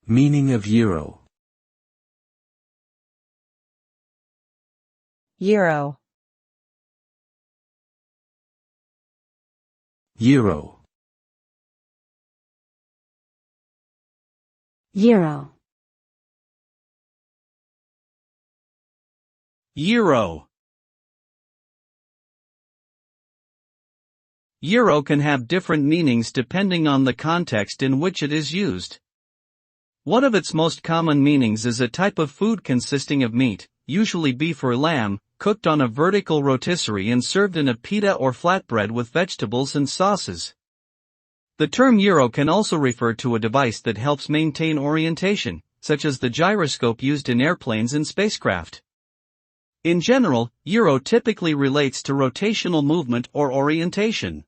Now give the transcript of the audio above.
Meaning of gyro. Gyro. Gyro. Gyro. Gyro. Gyro can have different meanings depending on the context in which it is used. One of its most common meanings is a type of food consisting of meat, usually beef or lamb, cooked on a vertical rotisserie and served in a pita or flatbread with vegetables and sauces. The term gyro can also refer to a device that helps maintain orientation, such as the gyroscope used in airplanes and spacecraft. In general, gyro typically relates to rotational movement or orientation.